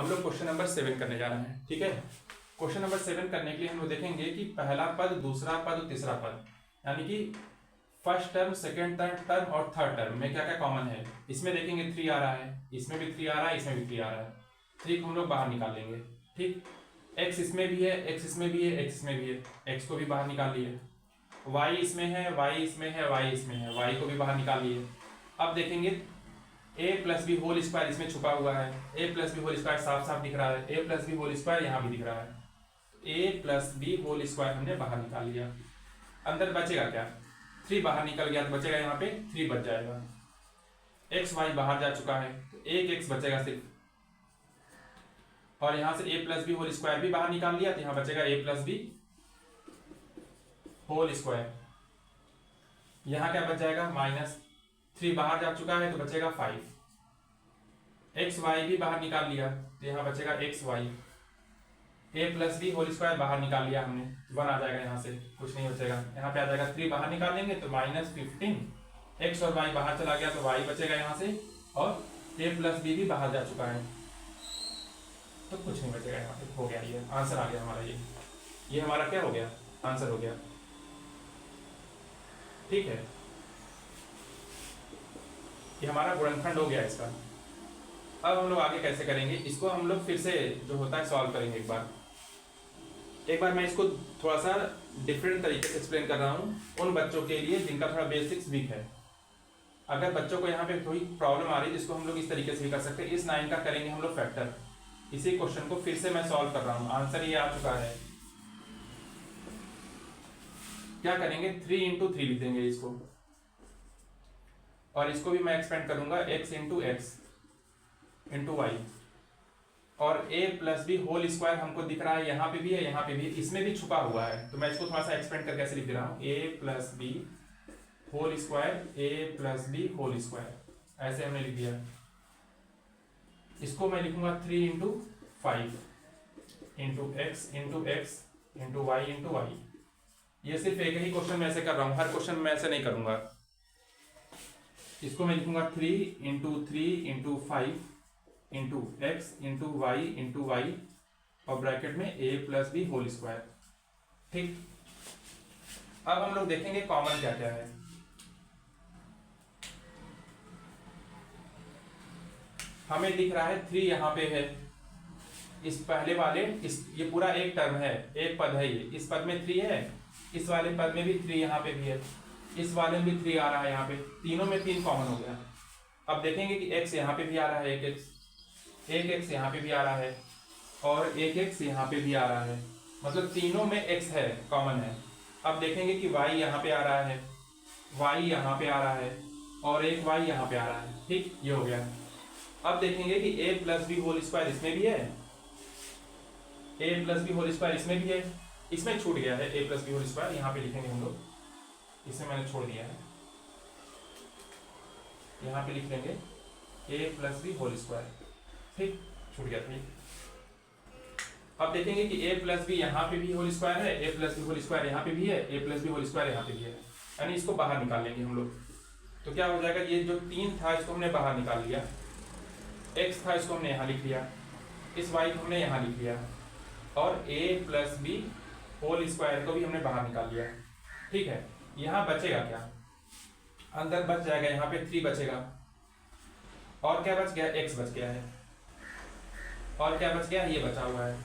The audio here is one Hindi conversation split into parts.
हम लोग क्वेश्चन नंबर 7 करने जा रहे हैं। ठीक है, क्वेश्चन नंबर 7 करने के लिए हम लोग देखेंगे कि पहला पद, दूसरा पद और तीसरा पद, यानी कि फर्स्ट टर्म, सेकेंड टर्म और थर्ड टर्म में क्या क्या कॉमन है। इसमें देखेंगे 3 आ रहा है, इसमें भी 3 आ रहा है, इसमें भी 3 आ रहा है। ठीक, हम लोग बाहर निकाल लेंगे। ठीक, एक्स इसमें भी है, एक्स इसमें भी है, एक्स इसमें भी है, एक्स को भी बाहर निकाल लिए। वाई इसमें है, वाई इसमें है, वाई इसमें है, वाई को भी बाहर निकाल लिए। अब देखेंगे ए प्लस बी होल स्क्वायर इसमें छुपा हुआ है। ए प्लस बी होल स्क्वायर साफ साफ दिख रहा है, ए प्लस बी होल स्क्वायर यहाँ भी दिख रहा है। ए प्लस बी होल स्क्वायर हमने बाहर निकाल लिया। अंदर बचेगा क्या? 3 बाहर निकल गया तो बचेगा यहाँ पे 3 बच जाएगा। एक्स वाई बाहर जा चुका है तो एक एक्स बचेगा सिर्फ, और यहाँ से ए प्लस बी होल स्क्वायर भी बाहर निकाल लिया तो यहाँ बचेगा ए प्लस बी होल स्क्वायर। यहाँ क्या बच जाएगा? -3 बाहर जा चुका है तो बचेगा 5। एक्स वाई भी बाहर निकाल लिया तो यहाँ बचेगा एक्स वाई। ए प्लस बी होल स्क्वायर बाहर निकाल लिया हमने, 1 आ जाएगा, यहाँ से कुछ नहीं बचेगा। यहाँ पे आ जाएगा 3 बाहर निकालेंगे तो -15। एक्स और वाई बाहर चला गया तो वाई बचेगा यहाँ से, और ए प्लस बी भी बाहर जा चुका है तो कुछ नहीं बचेगा। यहाँ पे हो गया, ये आंसर आ गया हमारा। ये हमारा क्या हो गया? आंसर हो गया। ठीक है, ये हमारा गुणनखंड हो गया इसका। अब हम लोग आगे कैसे करेंगे इसको? हम लोग फिर से जो होता है सॉल्व करेंगे। एक बार मैं इसको थोड़ा सा डिफरेंट तरीके से एक्सप्लेन कर रहा हूँ उन बच्चों के लिए जिनका थोड़ा बेसिक्स वीक है। अगर बच्चों को यहाँ पे थोड़ी प्रॉब्लम आ रही है जिसको हम लोग इस तरीके से भी कर सकते हैं। इस 9 का करेंगे हम लोग फैक्टर। इसी क्वेश्चन को फिर से मैं सॉल्व कर रहा हूँ, आंसर ये आ चुका है। क्या करेंगे? 3 × 3 लिख देंगे इसको, और इसको भी मैं एक्सपेंड करूंगा x × x × y। और a plus B whole square हमको दिख रहा है, यहाँ पे भी है, यहाँ पे भी है, इसमें भी छुपा हुआ है तो मैं इसको थोड़ा सा एक्सपेंड करके ऐसे लिख दे रहा हूँ, a plus B whole square, a plus B whole square, ऐसे हमने लिख दिया। इसको मैं लिखूंगा 3 × 5 × x × x × y × y। ये सिर्फ एक ही क्वेश्चन में ऐसे कर रहा हूँ, हर क्वेश्चन में ऐसे नहीं करूंगा। इसको मैं लिखूंगा 3 × 3 × 5 × x × y × y, और ब्रैकेट में a plus B whole square. ठीक, अब हम लोग देखेंगे कॉमन क्या क्या है। हमें दिख रहा है 3 यहाँ पे है, इस पहले वाले ये पूरा एक टर्म है, एक पद है, ये इस पद में 3 है, इस वाले पद में भी 3 यहाँ पे भी है, इस वाले में भी 3 आ रहा है, यहाँ पे तीनों में 3 कॉमन हो गया। अब देखेंगे कि x यहाँ पे भी आ रहा है, एक x यहाँ पे भी आ रहा है, और एक x यहाँ पे भी आ रहा है, मतलब तीनों में x है, कॉमन है। अब देखेंगे कि y यहाँ पे आ रहा है, y यहाँ पे आ रहा है, और एक y यहाँ पे आ रहा है। ठीक, ये हो गया। अब देखेंगे कि a plus B whole square इसमें भी है, a plus B whole square इसमें भी है, इसमें छूट गया है a plus B whole square, यहाँ पे लिखेंगे हम लोग, इसे मैंने छोड़ दिया है, यहाँ पे लिख लेंगे a plus B whole square. ठीक, छूट गया। ठीक, अब देखेंगे कि a प्लस बी यहाँ पे भी होल स्क्वायर है, a plus B whole square यहाँ पे भी है, a plus B whole square यहाँ पे भी है, यानी इसको बाहर निकाल लेंगे हम लोग। तो क्या हो जाएगा? ये जो 3 था इसको हमने बाहर निकाल लिया, x था इसको हमने यहाँ लिख लिया, इस y को हमने यहाँ लिख लिया, और a plus B whole square को भी हमने बाहर निकाल लिया। ठीक है, यहाँ बचेगा क्या? अंदर बच जाएगा, यहाँ पे 3 बचेगा, और क्या बच गया? x बच गया है, और क्या बच गया? ये बचा हुआ है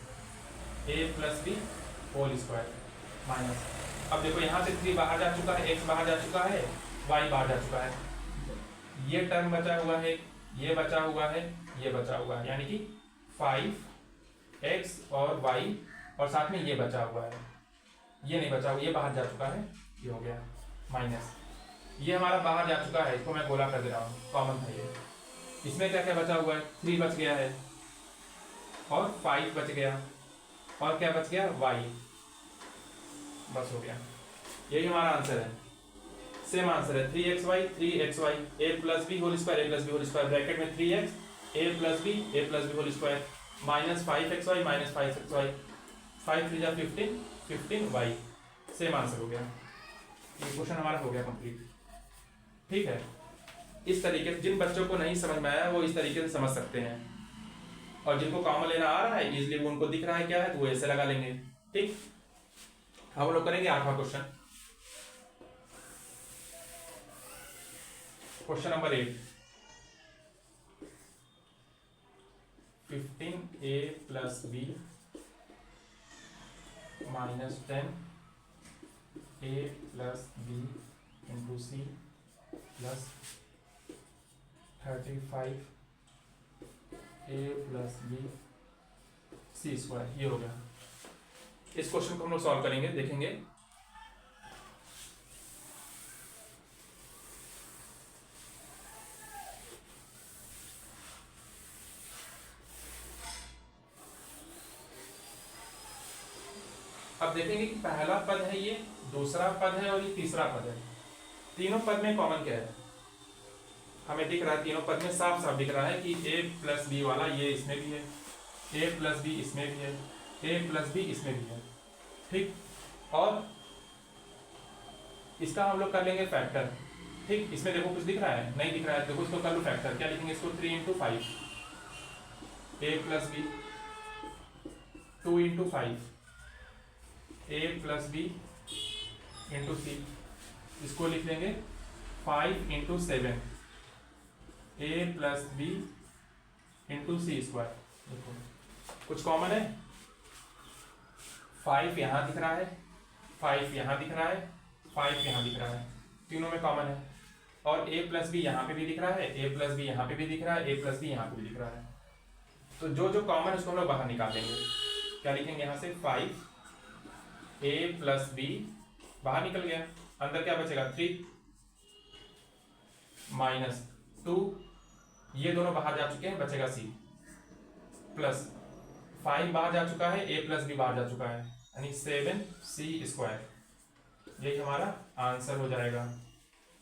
a plus B whole square minus. अब देखो यहाँ से 3 बाहर जा चुका है, x बाहर जा चुका है, y बाहर जा चुका है, ये टर्म बचा हुआ है, ये बचा हुआ है, ये बचा हुआ है, यानी कि 5x और y, और साथ में ये बचा हुआ है, ये नहीं बचा हुआ, ये बाहर जा चुका है, ये हो गया माइनस। ये हमारा बाहर जा चुका है, इसको मैं गोला कर दे रहा हूँ, कॉमन था ये। इसमें क्या क्या बचा हुआ है? 3 बच गया है, और 5 बच गया, और क्या बच गया? y। बस हो गया, यही हमारा आंसर है। सेम आंसर है 3xy 3xy, a plus B whole square, a plus B whole square, bracket में 3x a plus B whole square, -5xy -5xy, 5 3 जा 15 15y। सेम आंसर हो गया, ये क्वेश्चन हमारा हो गया कंप्लीट। ठीक है, इस तरीके से जिन बच्चों को नहीं समझ में आया वो इस तरीके से समझ सकते हैं। और जिनको कॉमन लेना आ रहा है इजिली वो उनको दिख रहा है क्या है तो वो ऐसे लगा लेंगे। ठीक, हम लोग करेंगे 8वां question. Question number 8, 15a plus b minus 10a plus b into c plus 35a plus b c square, ये हो गया। इस क्वेश्चन को हम लोग सॉल्व करेंगे, देखेंगे। अब देखेंगे कि पहला पद है ये, दूसरा पद है और ये तीसरा पद है। तीनों पद में कॉमन क्या है? हमें दिख रहा है तीनों पद में साफ साफ दिख रहा है कि a प्लस बी वाला ये इसमें भी है, a प्लस बी इसमें भी है, a प्लस बी इसमें भी है। ठीक, और इसका हम लोग कर लेंगे फैक्टर। ठीक, इसमें देखो कुछ दिख रहा है? नहीं दिख रहा है, देखो इसको कर लो फैक्टर। क्या लिखेंगे इसको? 3 into 5 a plus b, 2 into 5 a plus b into c, इसको लिख लेंगे 5 into 7 a plus b into c square. देखो कुछ कॉमन है, 5 यहाँ दिख रहा है, 5 यहाँ दिख रहा है, 5 यहाँ दिख रहा है, तीनों में कॉमन है। और a प्लस बी यहाँ पे भी दिख रहा है, a प्लस बी यहाँ पे भी दिख रहा है, a प्लस बी यहाँ पे भी दिख रहा है। तो जो जो कॉमन है उसको हम लोग बाहर निकालेंगे। क्या लिखेंगे यहाँ से? 5 a प्लस बी बाहर निकल गया, अंदर क्या बचेगा? 3 माइनस 2, ये दोनों बाहर जा चुके हैं, बचेगा c प्लस 5 बाहर जा चुका है, a प्लस बी बाहर जा चुका है, यानी 7c स्क्वायर। यही हमारा आंसर हो जाएगा।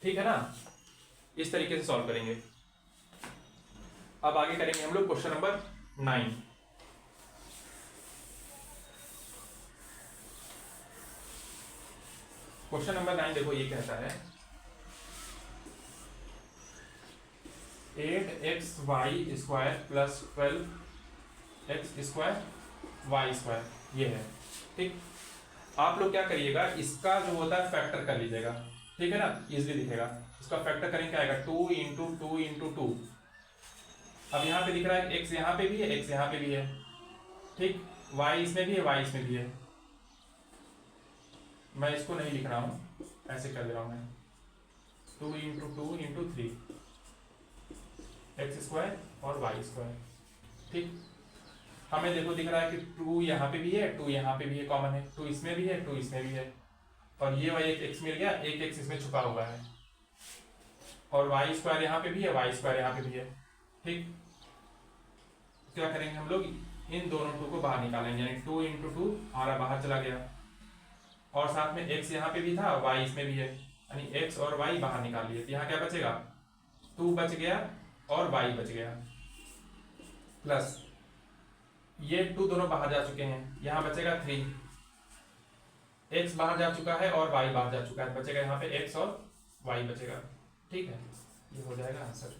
ठीक है ना? इस तरीके से सॉल्व करेंगे। अब आगे करेंगे हम लोग क्वेश्चन नंबर 9। क्वेश्चन नंबर 9 देखो ये कहता है 8xy square plus 12x square Y square, ये है। ठीक, आप लोग क्या करिएगा, इसका जो होता है फैक्टर कर लीजिएगा। ठीक है ना? इजिली दिखेगा। इसका फैक्टर करेंगे क्या आएगा? 2 इंटू 2 इंटू 2। अब यहाँ पे दिख रहा है x यहाँ पे भी है, x यहाँ पे भी है। ठीक, y इसमें भी है, y इसमें भी है। मैं इसको नहीं लिख रहा हूँ, ऐसे कर दे रहा हूँ मैं। 2 इंटू 2 इंटू 3 एक्स स्क्वायर और वाई स्क्वायर। ठीक, हमें देखो दिख रहा है कि 2 यहाँ पे भी है, 2 यहाँ पे भी है, कॉमन है। 2 इसमें भी है, 2 इसमें भी है, और ये वाई एक एक्स मिल गया, एक एक्स इसमें छुपा हुआ है, और वाई स्क्वायर यहाँ पे भी है, वाई स्क्वायर यहाँ पे भी है। ठीक, क्या करेंगे हम लोग? इन दोनों 2 को बाहर निकालेंगे, यानी 2 इंटू 2 हमारा बाहर चला गया, और साथ में x यहाँ पे भी था, y इसमें भी है, यानी x और y बाहर निकाल लिए। यहाँ क्या बचेगा? 2 बच गया और y बच गया, प्लस ये 2 दोनों बाहर जा चुके हैं, यहाँ बचेगा 3, x बाहर जा चुका है और y बाहर जा चुका है, बचेगा यहाँ पे x और y बचेगा। ठीक है, ये हो जाएगा आंसर।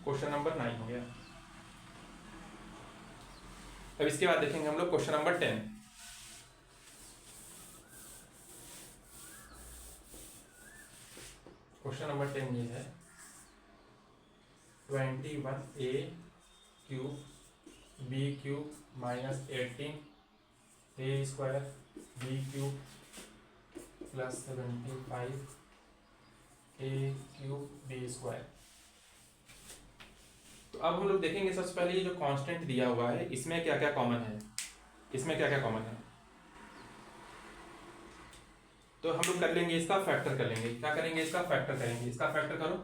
क्वेश्चन नंबर 9 हो गया। अब इसके बाद देखेंगे हम लोग क्वेश्चन नंबर 10। क्वेश्चन नंबर 10 ये है 21a cube B cube minus 18 a square B cube plus 75 a cube B square. तो अब हम लोग देखेंगे सबसे पहले ये जो कांस्टेंट दिया हुआ है इसमें क्या क्या कॉमन है, इसमें क्या क्या कॉमन है। तो हम लोग कर लेंगे इसका फैक्टर कर लेंगे। क्या करेंगे? इसका फैक्टर करेंगे। इसका फैक्टर करो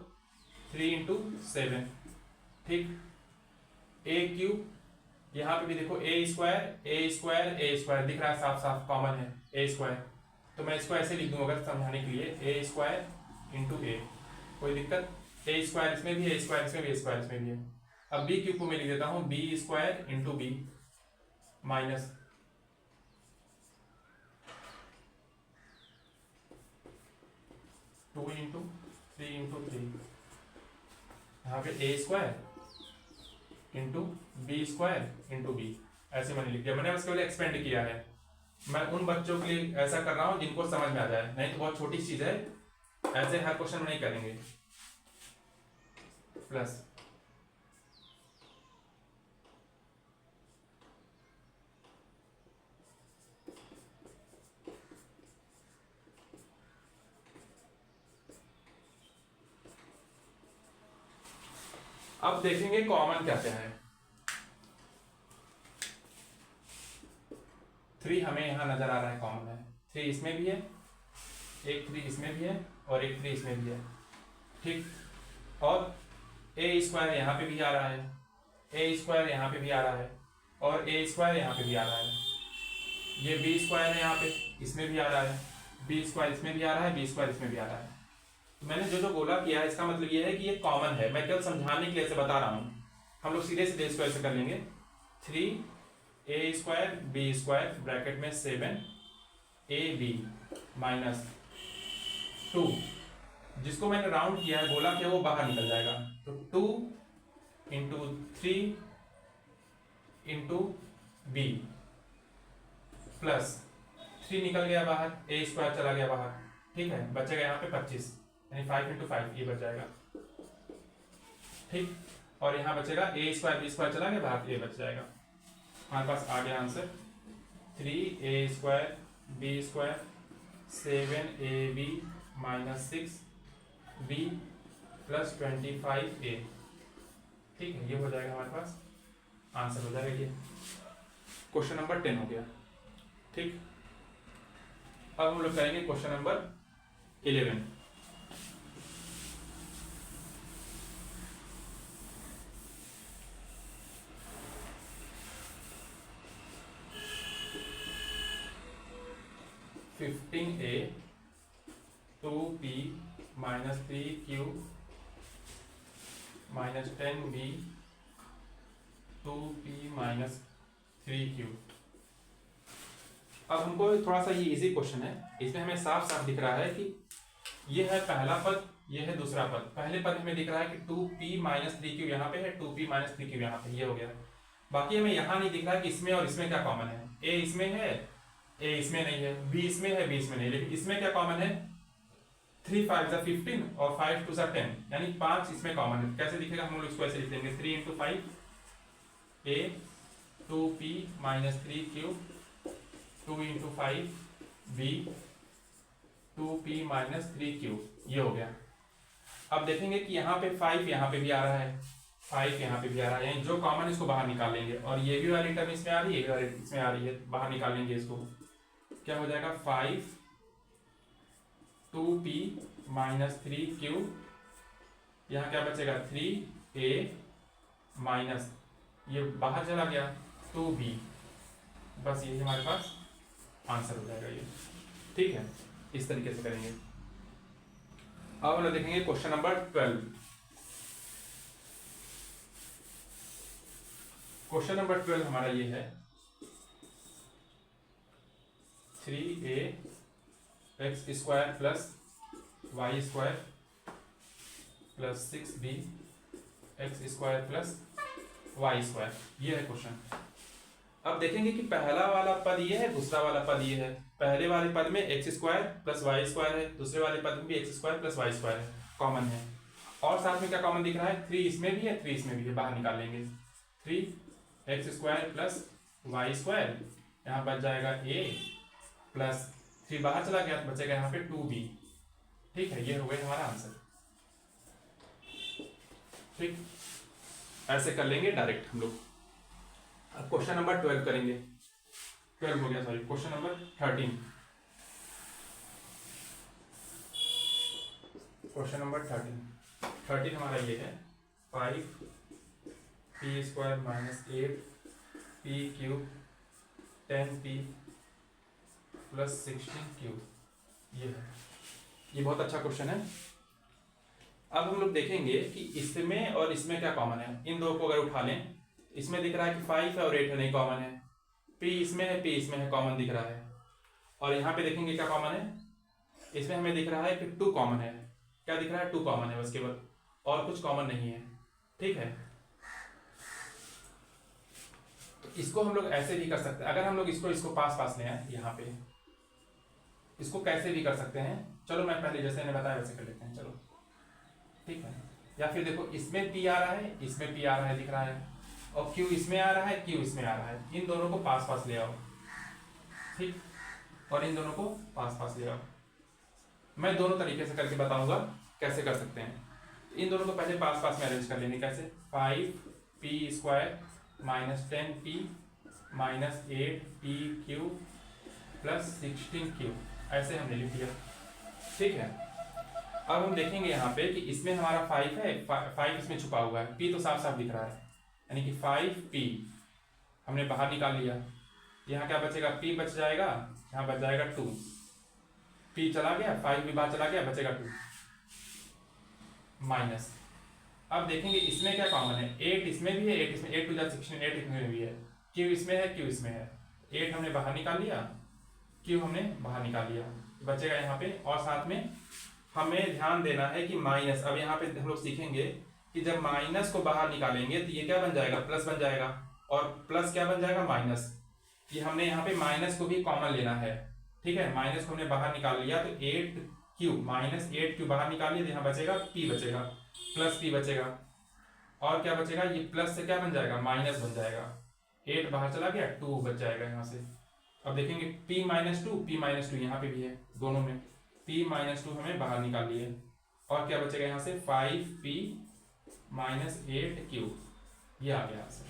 3 इंटू 7। ठीक, a क्यूब, यहाँ पे भी देखो a स्क्वायर दिख रहा है, साफ साफ कॉमन है a स्क्वायर। तो मैं इसको ऐसे लिख दूंगा अगर समझाने के लिए, a स्क्वायर इंटू a, कोई दिक्कत? a स्क्वायर इसमें भी है, a स्क्वायर इसमें भी है, a स्क्वायर इसमें भी है। अब b क्यूब को मैं लिख देता हूँ b square into B minus 2 into 3 into 3, यहाँ पे a square into B square into B, ऐसे मैंने लिख दिया। मैंने उसके लिए एक्सपेंड किया है। मैं उन बच्चों के लिए ऐसा कर रहा हूँ जिनको समझ में आ जाए, नहीं तो बहुत छोटी चीज है, ऐसे हर क्वेश्चन में नहीं करेंगे। प्लस अब देखेंगे कॉमन क्या क्या है। 3 हमें यहां नजर आ रहा है कॉमन है, 3 इसमें भी है, एक 3 इसमें भी है और एक 3 इसमें भी है, ठीक। और ए स्क्वायर यहाँ पे भी आ रहा है, ए स्क्वायर यहाँ पे भी आ रहा है और ए स्क्वायर यहाँ पे भी आ रहा है। ये बी स्क्वायर है यहाँ पे, इसमें भी आ रहा है, बी स्क्वायर इसमें भी आ रहा है, बी स्क्वायर इसमें भी आ रहा है। तो मैंने जो जो गोला किया है इसका मतलब ये है कि ये कॉमन है, मैं केवल समझाने के लिए ऐसे बता रहा हूँ। हम लोग सीधे सीधे स्क्वायर से कर लेंगे। 3 A square B square bracket में 7 ए बी माइनस 2, जिसको मैंने राउंड किया है, गोला किया, वो बाहर निकल जाएगा। तो 2 इंटू 3 इंटू बी प्लस 3 निकल गया बाहर, ए स्क्वायर चला गया बाहर, ठीक है। बचेगा यहाँ पे 25, यानी 5 इंटू 5 ये बच जाएगा, ठीक। और यहाँ बचेगा ए स्क्वायर बी स्क्वायर चला गया बाहर, ये बच जाएगा। हमारे पास आ गया answer 3 A square B square 7 A B minus 6 B plus 25 A, ठीक है। ये हो जाएगा हमारे पास आंसर, हो जाएगा ये। क्वेश्चन नंबर 10 हो गया, ठीक। अब हम लोग करेंगे क्वेश्चन नंबर 11। ए 2p minus 3q minus 10b 2p minus 3q। अब हमको थोड़ा सा ये इजी क्वेश्चन है, इसमें हमें साफ साफ दिख रहा है कि ये है पहला पद, ये है दूसरा पद। पहले पद हमें दिख रहा है कि 2p माइनस 3q यहाँ पे है, 2p माइनस 3q यहाँ पे, ये हो गया। बाकी हमें यहाँ नहीं दिख रहा है कि इसमें और इसमें क्या कॉमन है। ए इसमें है, ए इसमें नहीं है, बी इसमें है, बी इसमें नहीं, लेकिन इसमें क्या कॉमन है, 3 5 जा 15 और 5 2 जा 10, यानी 5 इसमें कॉमन है। कैसे दिखेगा, हम लोग इसको ऐसे लिख देंगे 3 into 5 A 2p minus 3q 2 into 5 B 2p minus 3q, ये हो गया। अब देखेंगे कि यहाँ पे 5 यहाँ पे भी आ रहा है, 5 यहाँ पे भी आ रहा है, यानी जो कॉमन इसको बाहर निकाल लेंगे। और ये भी वाली टर्म इसमें आ रही है, ये वाली इसमें आ रही है, बाहर निकाल लेंगे इसको। क्या हो जाएगा 5 2p माइनस 3q, यहाँ क्या बचेगा 3a माइनस, ये बाहर चला गया 2b, बस यही हमारे पास आंसर हो जाएगा ये, ठीक है। इस तरीके से करेंगे। अब हम लोग देखेंगे क्वेश्चन नंबर 12। क्वेश्चन नंबर 12 हमारा ये है 3a X square plus Y square plus 6b X square plus Y square, ये है क्वेश्चन। अब देखेंगे कि पहला वाला पद ये है, दूसरा वाला पद ये है। पहले वाले पद में X square plus Y square है, दूसरे वाले पद में भी X square plus Y square है, कॉमन है। और साथ में क्या कॉमन दिख रहा है, 3 इसमें भी है, 3 इसमें भी है, बाहर निकाल लेंगे। 3 X square plus Y square, यहाँ बच जाएगा a प्लस 3 बाहर चला गया, बचेगा यहाँ पे 2b, ठीक है। ये हो गया हमारा आंसर, ठीक। ऐसे कर लेंगे डायरेक्ट हम लोग। अब क्वेश्चन नंबर 12 करेंगे, 12 हो गया, sorry, question number 13। Question number 13 हमारा ये है 5p square minus 8p cube 10p plus 16q, ये है। ये बहुत अच्छा क्वेश्चन है। अब हम लोग देखेंगे कि इसमें और इसमें क्या कॉमन है। इन दो को अगर उठा लें, इसमें दिख रहा है कि 5 है और 8 है, नहीं कॉमन है। p इसमें है, p इसमें है, कॉमन दिख रहा है। और यहाँ पे देखेंगे क्या कॉमन है, इसमें हमें दिख रहा है कि 2 कॉमन है। क्या दिख रहा है, 2 कॉमन है, बस केवल, और कुछ कॉमन नहीं है, ठीक है। तो इसको हम लोग ऐसे भी कर सकते हैं, अगर हम लोग इसको पास पास ले आए यहाँ पे, इसको कैसे भी कर सकते हैं। चलो मैं पहले जैसे मैंने बताया वैसे कर लेते हैं, चलो ठीक है। या फिर देखो इसमें P आ रहा है, इसमें P आ रहा है दिख रहा है, और Q इसमें आ रहा है, Q इसमें आ रहा है, इन दोनों को पास पास ले आओ, ठीक, और इन दोनों को पास पास ले आओ। मैं दोनों तरीके से करके बताऊंगा कैसे कर सकते हैं। इन दोनों को पहले पास पास में अरेंज कर लेंगे, कैसे 5p² minus 10p minus 8pq plus 16q, ऐसे हमने लिख दिया, ठीक है। अब हम देखेंगे यहाँ पे कि इसमें हमारा 5 है, 5 इसमें छुपा हुआ है, p तो साफ साफ दिख रहा है, यानी कि 5p हमने बाहर निकाल लिया। यहाँ क्या बचेगा, p बच जाएगा, यहाँ बच जाएगा 2, p चला गया, 5 भी बाहर चला गया, बचेगा 2 माइनस। अब देखेंगे इसमें क्या कॉमन है, 8 इसमें भी है, 8 इसमें, 8 2 16, 8 इसमें भी है, q इसमें है, q इसमें है, 8 हमने बाहर निकाल लिया, q हमने बाहर निकाल लिया, बचेगा यहाँ पे। और साथ में हमें ध्यान देना है कि माइनस, अब यहाँ पे हम लोग सीखेंगे कि जब माइनस को बाहर निकालेंगे तो ये क्या बन जाएगा, प्लस बन जाएगा, और प्लस क्या बन जाएगा, माइनस। ये हमने यहाँ पे माइनस को भी कॉमन लेना है, ठीक है। माइनस को हमने बाहर निकाल लिया तो 8q माइनस 8q बाहर निकाल लिया, तो यहाँ बचेगा p बचेगा, प्लस p बचेगा, और क्या बचेगा, ये प्लस से क्या बन जाएगा, माइनस बन जाएगा, 8 बाहर चला गया, 2 बच जाएगा यहाँ से। अब देखेंगे p माइनस 2 यहाँ पे भी है, दोनों में p माइनस 2 हमें बाहर निकाल लिए, और क्या बचेगा यहाँ से 5p माइनस 8q, ये आ गया आंसर,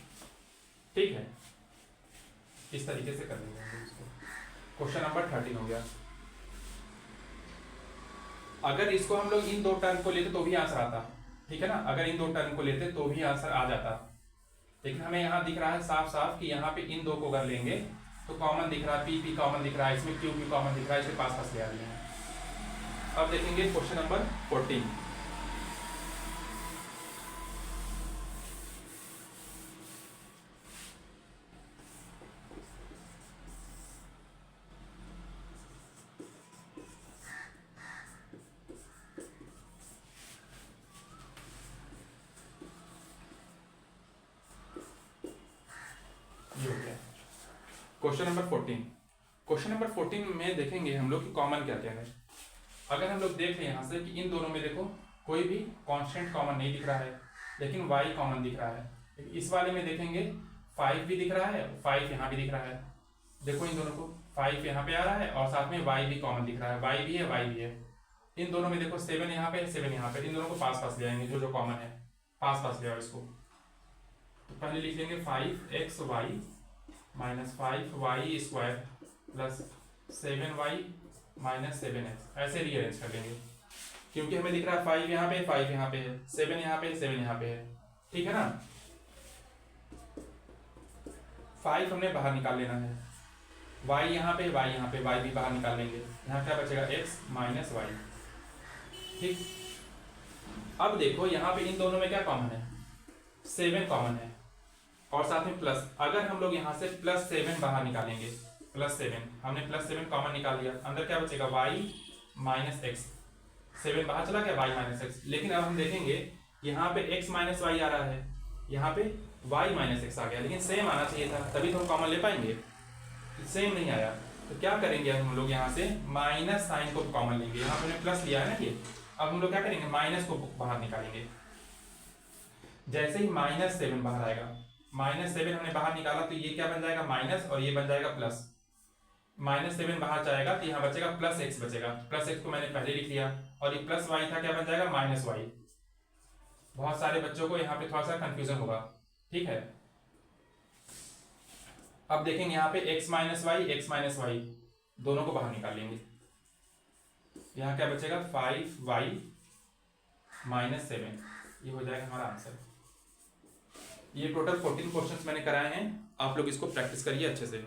ठीक है। इस तरीके से कर लेंगे इसको। क्वेश्चन नंबर 13 हो गया। अगर इसको हम लोग इन दो टर्म को लेते तो भी आंसर आता, ठीक है ना, अगर इन दो टर्म को लेते तो भी आंसर आ जाता, लेकिन हमें यहाँ दिख रहा है साफ साफ कि यहाँ पे इन दो को अगर लेंगे तो कॉमन दिख रहा है, p कॉमन दिख रहा है, इसमें q भी कॉमन दिख रहा है, इसके पास पास ले आ रही है। अब देखेंगे question number 14। Question number 14, question number 14 में देखेंगे हम लोग कि कॉमन क्या क्या है। अगर हम लोग देख लें यहाँ से कि इन दोनों में देखो कोई भी कांस्टेंट कॉमन नहीं दिख रहा है, लेकिन y कॉमन दिख रहा है। इस वाले में देखेंगे 5 भी दिख रहा है, 5 यहाँ भी दिख रहा है, देखो इन दोनों को 5 यहाँ पे आ रहा है, और साथ में y भी कॉमन दिख रहा है, y भी है, y भी है। इन दोनों में देखो 7 यहाँ पे, 7 यहाँ पे, इन दोनों को पास पास ले आएंगे, जो जो कॉमन है पास पास ले आओ इसको। तो पहले लिख लेंगे 5xy minus 5y² plus 7y minus 7x, ऐसे रीअरेंज कर लेंगे, क्योंकि हमें दिख रहा है 5 यहाँ पे, 5 यहाँ पे है, 7 यहाँ पे, 7 यहाँ पे है, ठीक है ना। 5 हमने बाहर निकाल लेना है, y यहाँ पे, y यहाँ पे, y भी बाहर निकाल लेंगे, यहाँ क्या बचेगा x माइनस y, ठीक। अब देखो यहाँ पे इन दोनों में क्या कॉमन है, 7 कॉमन है, और साथ में प्लस। अगर हम लोग यहाँ से +7 बाहर निकालेंगे, +7 हमने +7 कॉमन निकाल लिया, अंदर क्या बचेगा y माइनस x, 7 बाहर चला गया, y माइनस x। लेकिन अब हम देखेंगे यहाँ पे x माइनस y आ रहा है, यहाँ पे y माइनस x आ गया, लेकिन सेम आना चाहिए था, तभी तो हम कॉमन ले पाएंगे, सेम नहीं आया। तो क्या करेंगे हम लोग यहाँ से माइनस साइन को कॉमन लेंगे, यहाँ पे हमने प्लस लिया है ना ये, अब हम लोग क्या करेंगे माइनस को बाहर निकालेंगे। जैसे ही -7 बाहर आएगा, -7 हमने बाहर निकाला तो ये क्या बन जाएगा माइनस, और ये बन जाएगा प्लस। -7 बाहर जाएगा तो यहाँ बचेगा +x बचेगा, +x को मैंने पहले लिख लिया, और ये +y था, क्या बन जाएगा -y। बहुत सारे बच्चों को यहाँ पे थोड़ा सा कंफ्यूजन होगा, ठीक है। अब देखेंगे यहाँ पे x माइनस y दोनों को बाहर निकाल लेंगे, यहाँ क्या बचेगा 5y माइनस 7, ये हो जाएगा हमारा आंसर। ये टोटल 14 क्वेश्चंस मैंने कराए हैं, आप लोग इसको प्रैक्टिस करिए अच्छे से।